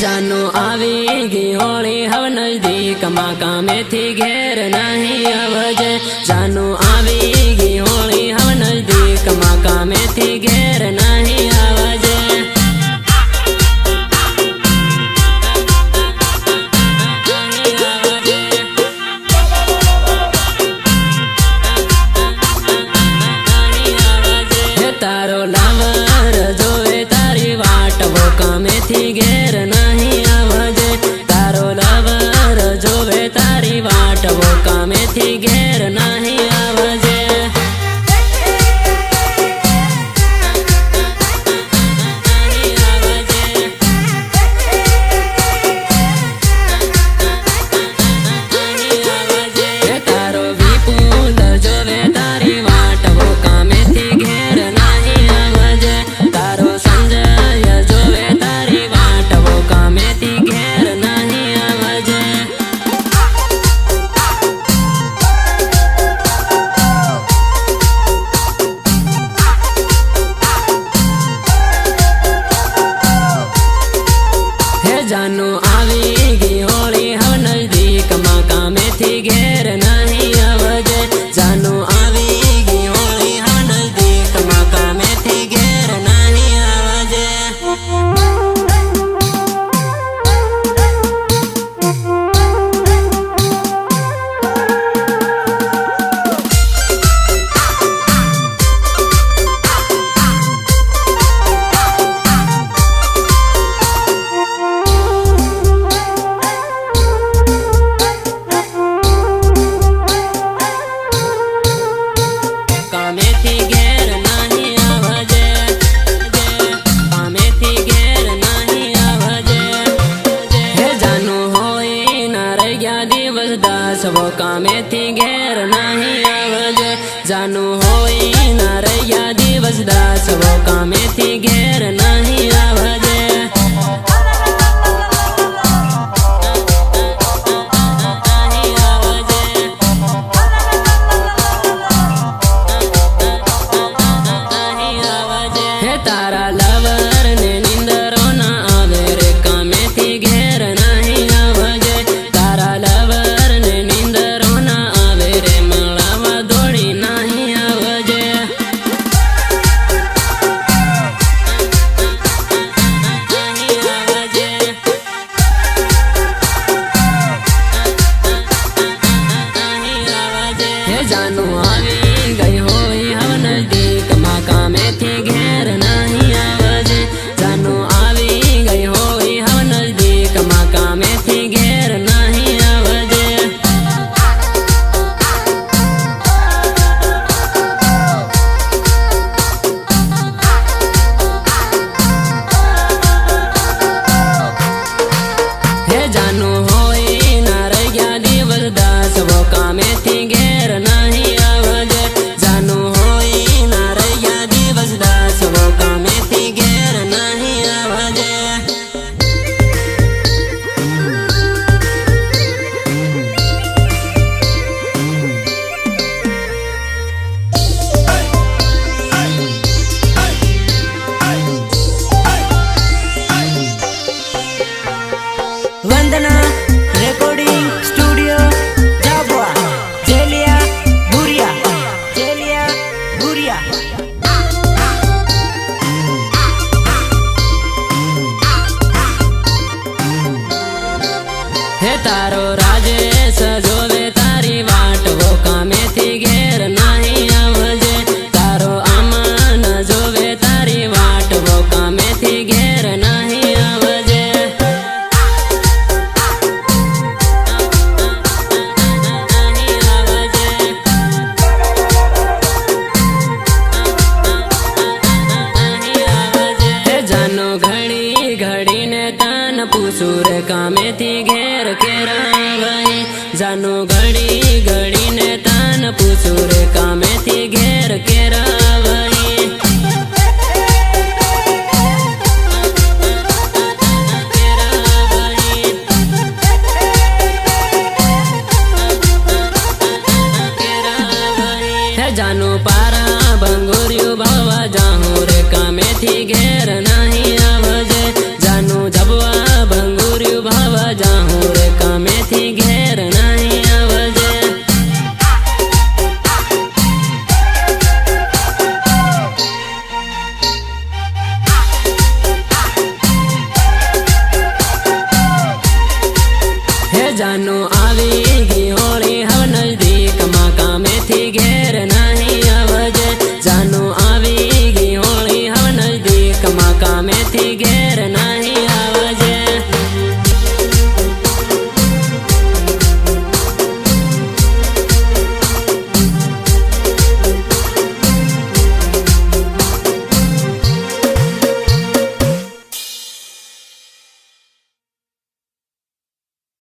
जानो आवी गी होली हव नजदीक माँ कामे थी घेर नहीं आवजे। जानो आवी गी होली हव नजदीक माँ कामे थी घेर नहीं आवजे। तारो लवर जोवे तारी वाट वो कामे थी घेर नहीं आवजे। तारो लवर जोवे तारी वाट वो कामे थी घेर नहीं आवजे। तारो विपुल जोवे तारी वाट वो कामे थी घेर नहीं आवजे। तारो संजय जोवे तारी वाट वो कामे थी घेर नहीं आवजे। हे जानो आवी गी होली हव नजदीक माँ कामे थी घेर नहीं आवजे। जानो आवी गी होली हव नजदीक माँ कामे थी घेर नहीं आवजे। कामे थी घेर नहीं आवजे। कामे थी घेर नहीं आवजे। हे जानो होई ना रह गया दिवस दास वो कामे थी घेर नहीं आवजे। जानो होई ना रह गया दिवस दास वो कामे थी घेर नहीं आवजे। तारा लवर ने निंदरो ना आवे रे कामे थी घेर नहीं आवजे। तारा लवर ने निंदरो ना आवे रे मलावा दौड़ी नहीं आवजे। हे जानो आवी गई होई हव नजदीक माँ कामे थी घेर नहीं आवजे। जानो आवी गई होई हव नजदीक माँ कामे थी घेर नहीं आवजे। हे जानो होई ना रह गया दिवस दास वो कामे थी घेर नहीं आवजे। जानो होई ना रह गया दिवस दास वो कामे थी घेर नहीं आवजे। वंदना रिकॉर्डिंग स्टूडियो जाबुआ जेलिया बुरिया। जेलिया बुरिया। हे तारो राजेश जोवे तारी वाट वो कामे थी घेर नहीं आवजे। तारो अमन जोवे तारी वाट वो कामे थी घेर नहीं आवजे। हे जानो घड़ी घड़ी ने तान पूसूर कामे थी घेर केरा वही। जानो घड़ी घड़ी ने तान पूसूर कामे थी घेर केरा